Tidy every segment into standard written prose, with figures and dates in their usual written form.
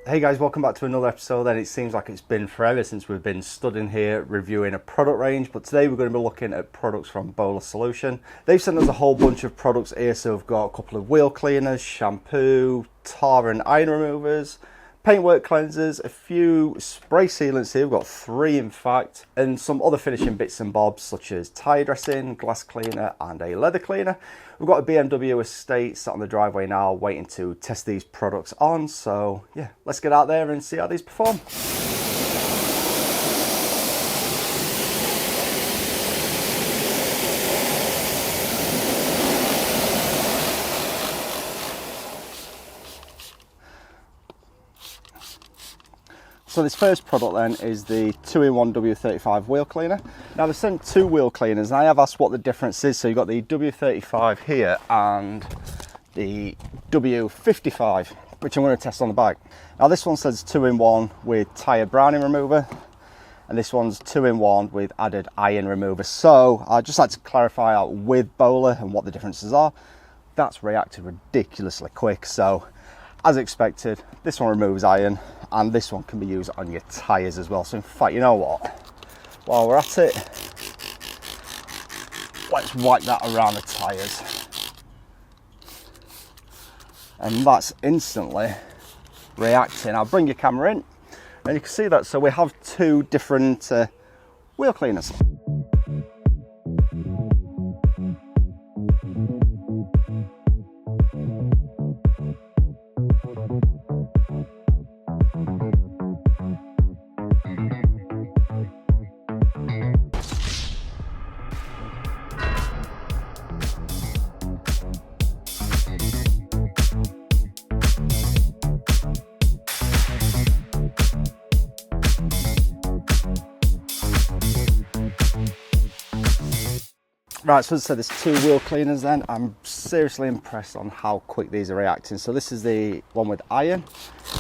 Hey guys, welcome back to another episode. And it seems like it's been forever since we've been stood in here reviewing a product range, but today we're going to be looking at products from Bola Soution. They've sent us a whole bunch of products here, so we've got a couple of wheel cleaners, shampoo, tar and iron removers, paintwork cleansers, a few spray sealants here, we've got 3 in fact, and some other finishing bits and bobs such as tyre dressing, glass cleaner and a leather cleaner. We've got a BMW estate sat on the driveway now waiting to test these products on, so yeah, let's get out there and see how these perform. So this first product then is the 2-in-1 W35 wheel cleaner. Now they've sent 2 wheel cleaners and I have asked what the difference is. So you've got the W35 here and the W55, which I'm going to test on the bike. Now this one says 2-in-1 with tyre browning remover, and this one's 2-in-1 with added iron remover. So I'd just like to clarify out with Bola and what the differences are. That's reacted ridiculously quick. So as expected, this one removes iron and this one can be used on your tyres as well. So in fact, you know what? While we're at it, let's wipe that around the tyres. And that's instantly reacting. I'll bring your camera in and you can see that. So we have 2 different wheel cleaners. Right, so as I said, there's 2 wheel cleaners then. I'm seriously impressed on how quick these are reacting. So this is the one with iron,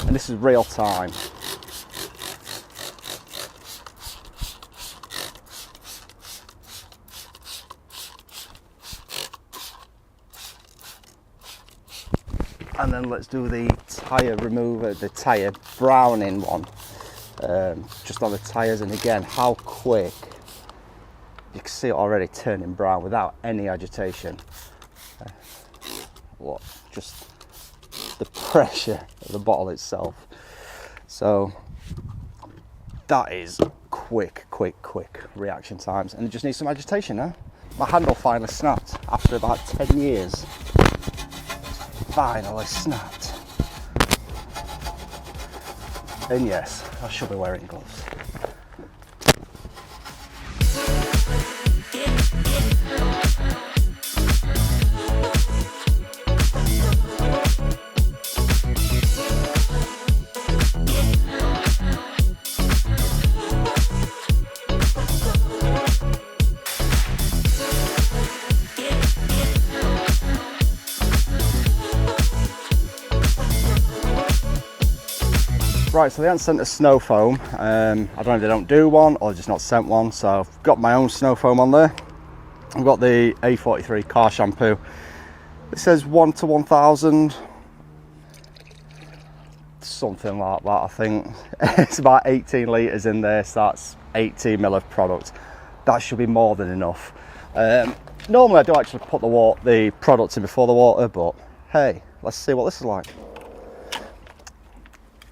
and this is real time. And then let's do the tyre remover, the tyre browning one, just on the tyres. And again, how quick. You can see it already turning brown without any agitation. Look, just the pressure of the bottle itself. So that is quick reaction times, and it just needs some agitation now. My handle finally snapped after about 10 years. Finally snapped. And yes, I should be wearing gloves. Right, so they haven't sent a snow foam. I don't know if they don't do one or just not sent one, so I've got my own snow foam on there. I've got the A43 car shampoo. It says 1 to 1000, something like that, I think. It's about 18 litres in there, so that's 18 ml of product. That should be more than enough. Normally I do actually put the product in before the water, but hey, let's see what this is like.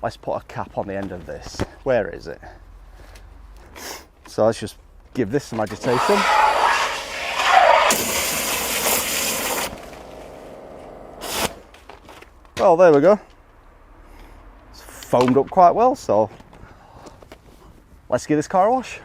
Let's put a cap on the end of this. Where is it? So let's just give this some agitation. Well, there we go. It's foamed up quite well, so let's give this car a wash.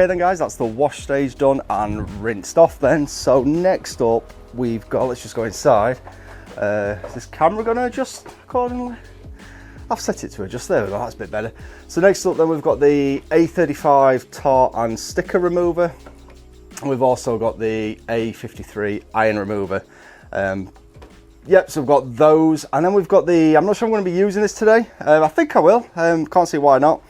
Okay then guys, that's the wash stage done and rinsed off then. So next up we've got, let's just go inside. Is this camera gonna adjust accordingly? I've set it to adjust, there we go, that's a bit better. So next up then we've got the A35 tar and sticker remover. We've also got the A53 iron remover. Yep, so we've got those, and then we've got the, I'm not sure I'm going to be using this today. I think I will, can't see why not.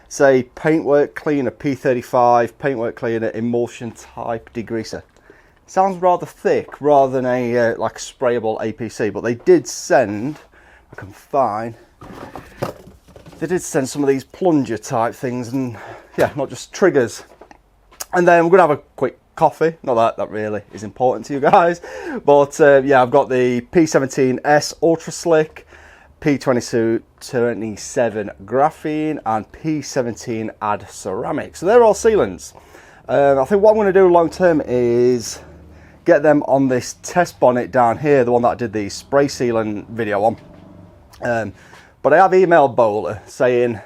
It's a paintwork cleaner P35 paintwork cleaner emulsion type degreaser. Sounds rather thick rather than a like a sprayable APC, but they did send, I can find, they did send some of these plunger type things, and yeah, not just triggers. And then we're going to have a quick coffee. Not that that really is important to you guys, but yeah, I've got the P17S Ultra Slick, P27 Graphene, and P17 Add Ceramic. So they're all sealants. I think what I'm going to do long term is get them on this test bonnet down here, the one that I did the spray sealant video on. But I have emailed Bola saying,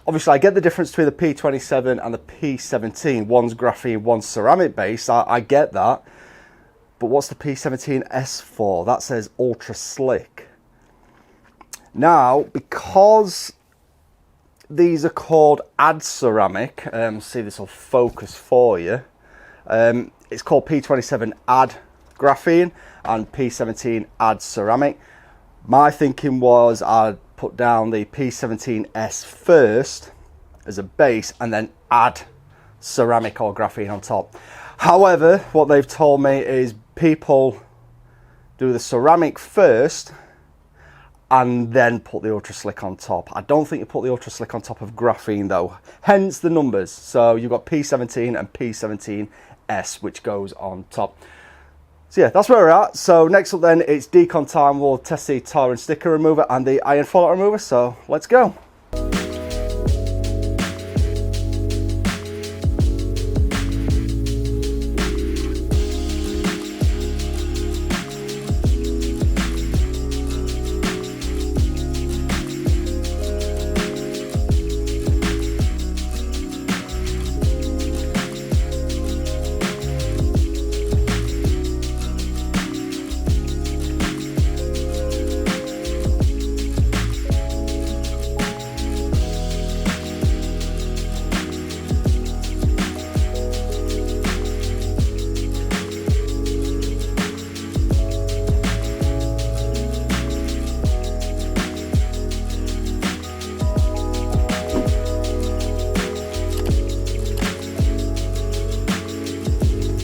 obviously I get the difference between the P27 and the P17. One's graphene, one's ceramic base. I get that. But what's the P17S for? That says Ultra Slick. Now, because these are called Add Ceramic, see this will focus for you. It's called P27 Add Graphene and P17 Add Ceramic. My thinking was I'd put down the P17S first as a base and then add ceramic or graphene on top. However, what they've told me is people do the ceramic first and then put the Ultra Slick on top. I don't think you put the Ultra Slick on top of graphene though, hence the numbers. So you've got P17 and P17S, which goes on top. So yeah, that's where we're at. So next up then, it's decon time. We'll test the tar and sticker remover and the iron fallout remover. So let's go.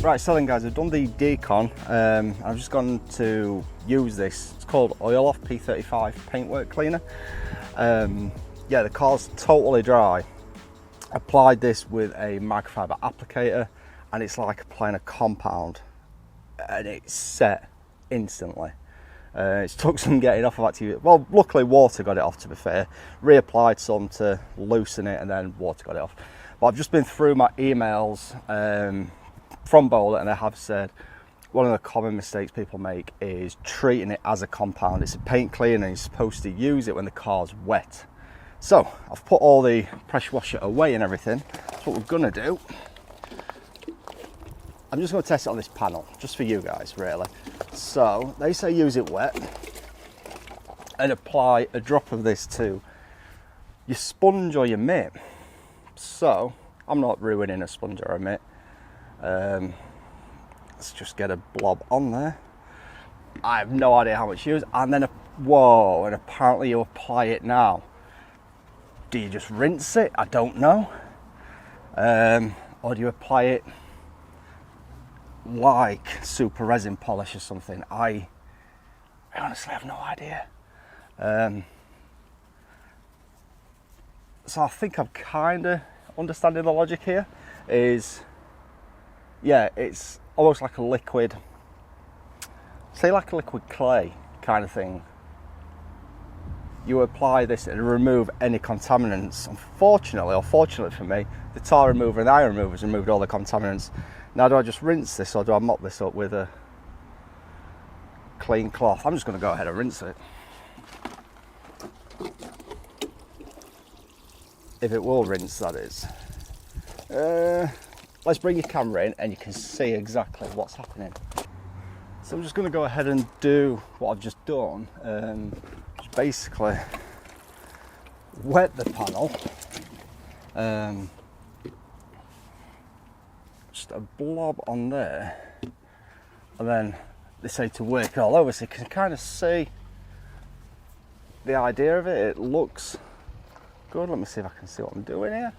Right, so then guys, I've done the decon. I've just gone to use this. It's called Oil Off P35 Paintwork Cleaner. Yeah, the car's totally dry. Applied this with a microfiber applicator and it's like applying a compound and it's set instantly. It took some getting off of activity. Well, luckily water got it off, to be fair. Reapplied some to loosen it and then water got it off. But I've just been through my emails from Bola and they have said one of the common mistakes people make is treating it as a compound. It's a paint cleaner and you're supposed to use it when the car's wet. So I've put all the pressure washer away and everything. That's what we're gonna do. I'm just gonna test it on this panel, just for you guys really. So they say use it wet and apply a drop of this to your sponge or your mitt. So I'm not ruining a sponge or a mitt. Let's just get a blob on there. I have no idea how much you use, and then whoa, and apparently you apply it now. Do you just rinse it? I don't know. Or do you apply it like super resin polish or something? I honestly have no idea. So I think I'm kind of understanding the logic here. Is yeah, it's almost like a liquid, say like a liquid clay kind of thing. You apply this and remove any contaminants. Unfortunately, or fortunately for me, the tar remover and the iron remover has removed all the contaminants. Now do I just rinse this or do I mop this up with a clean cloth? I'm just going to go ahead and rinse it. If it will rinse, that is. Let's bring your camera in and you can see exactly what's happening. So I'm just going to go ahead and do what I've just done. Just basically wet the panel. Just a blob on there. And then they say to work it all over, so you can kind of see the idea of it. It looks good. Let me see if I can see what I'm doing here.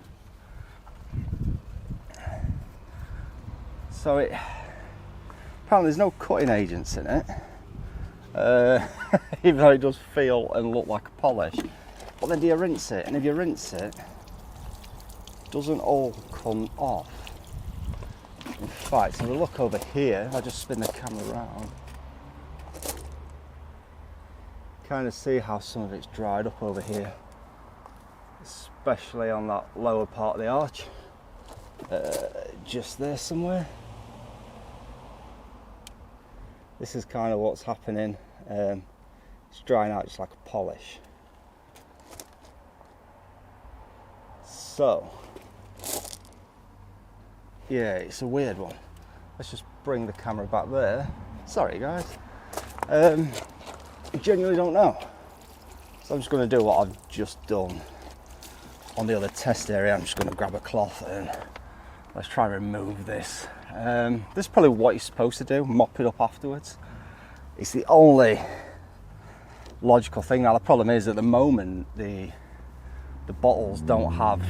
So apparently there's no cutting agents in it, even though it does feel and look like a polish. But then do you rinse it? And if you rinse it, it doesn't all come off. In fact, if we look over here, if I just spin the camera around, kind of see how some of it's dried up over here, especially on that lower part of the arch, just there somewhere. This is kind of what's happening. It's drying out just like a polish. So yeah, it's a weird one. Let's just bring the camera back there. Sorry guys, I genuinely don't know. So I'm just going to do what I've just done on the other test area. I'm just going to grab a cloth and let's try and remove this. This is probably what you're supposed to do, mop it up afterwards. It's the only logical thing. Now the problem is at the moment the bottles don't have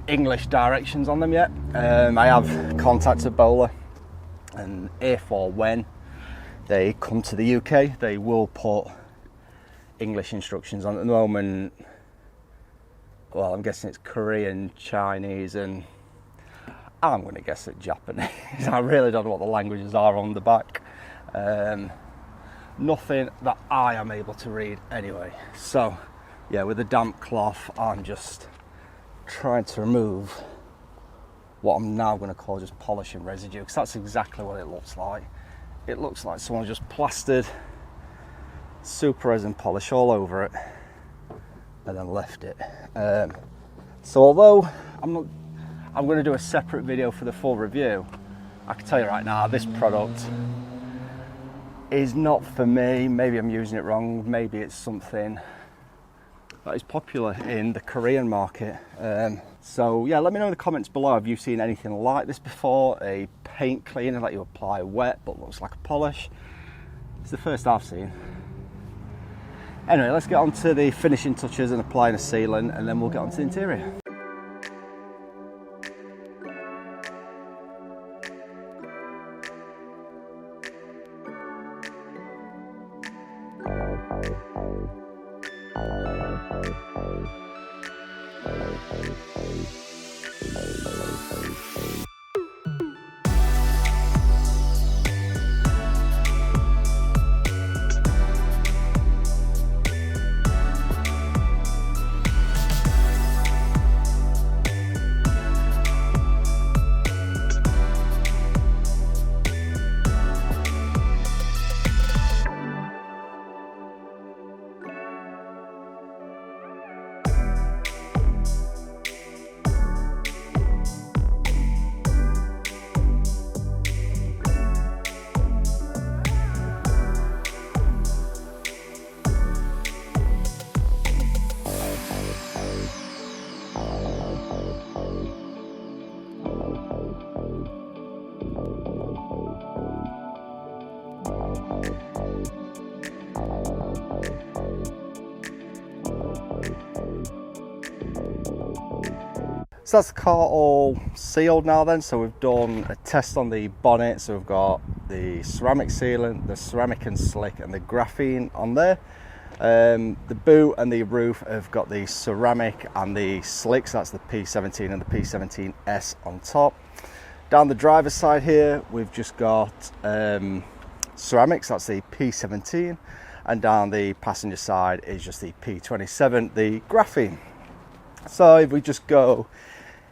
English directions on them yet. I have contacted Bola, and if or when they come to the UK they will put English instructions on. At the moment, well, I'm guessing it's Korean, Chinese, and I'm going to guess at Japanese. I really don't know what the languages are on the back. Nothing that I am able to read anyway. So yeah, with a damp cloth I'm just trying to remove what I'm now going to call just polishing residue, because that's exactly what it looks like. It looks like someone just plastered super resin polish all over it and then left it. So although I'm going to do a separate video for the full review, I can tell you right now this product is not for me. Maybe I'm using it wrong, maybe it's something that is popular in the Korean market. So yeah, let me know in the comments below, have you seen anything like this before? A paint cleaner that you apply wet but looks like a polish. It's the first I've seen. Anyway, let's get on to the finishing touches and applying a sealant, and then we'll get on to the interior. So that's the car all sealed now then. So we've done a test on the bonnet. So we've got the ceramic sealant, the ceramic and slick, and the graphene on there. The boot and the roof have got the ceramic and the slick, so that's the P17 and the P17S on top. Down the driver's side here, we've just got ceramics, that's the P17, and down the passenger side is just the P27, the graphene. So if we just go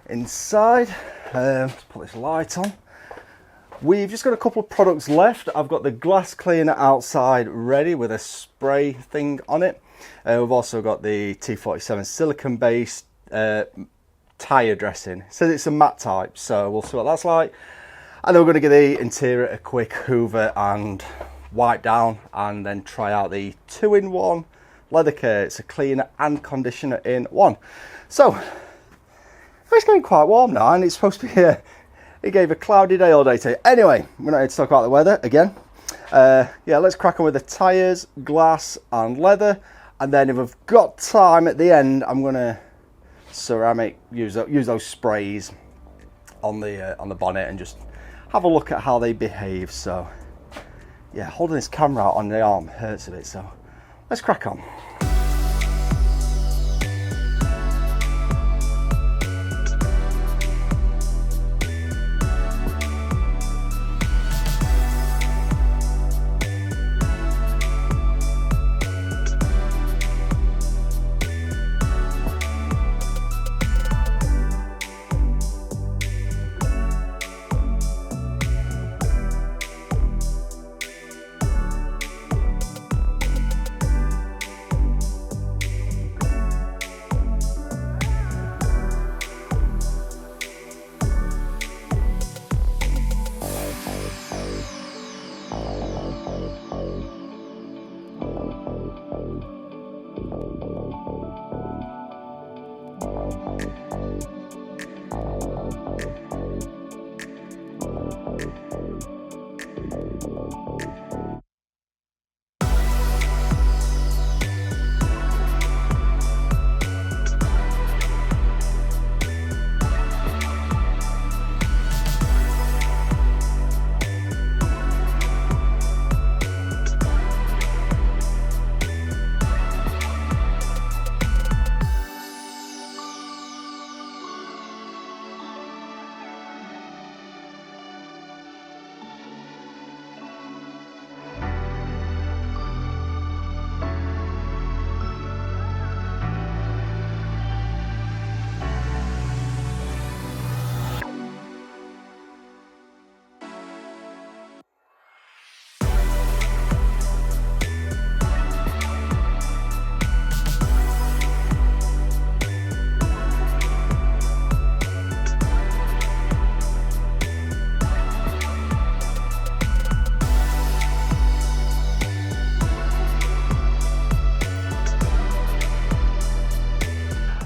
inside, let's put this light on. We've just got a couple of products left. I've got the glass cleaner outside ready with a spray thing on it. We've also got the T47 silicone based tyre dressing. It says it's a matte type, so we'll see what that's like. And then we're going to give the interior a quick hoover and wipe down, and then try out the 2-in-1 leather care. It's a cleaner and conditioner in one. So it's getting quite warm now, and it's supposed to be here. It gave a cloudy day all day today. Anyway, we're not here to talk about the weather again. Yeah, let's crack on with the tyres, glass and leather, and then if I've got time at the end, I'm gonna use those sprays on the bonnet and just have a look at how they behave. So yeah, holding this camera out on the arm hurts a bit, so let's crack on.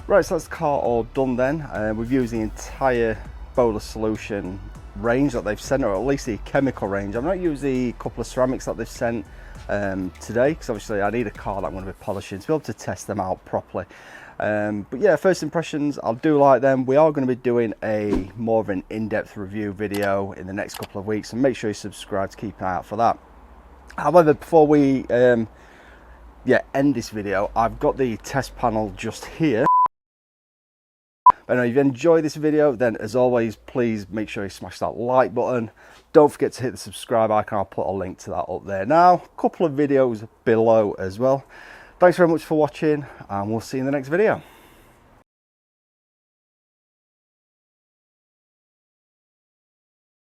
Right, so that's the car all done then. We've used the entire Bola Soution range that they've sent, or at least the chemical range. I've not used the couple of ceramics that they've sent today, because obviously I need a car that I'm going to be polishing to be able to test them out properly. But yeah, first impressions, I do like them. We are going to be doing a more of an in-depth review video in the next couple of weeks, and make sure you subscribe to keep an eye out for that. However, before we end this video, I've got the test panel just here. But if you enjoyed this video, then as always, please make sure you smash that like button. Don't forget to hit the subscribe icon. I'll put a link to that up there now. A couple of videos below as well. Thanks very much for watching, and we'll see you in the next video.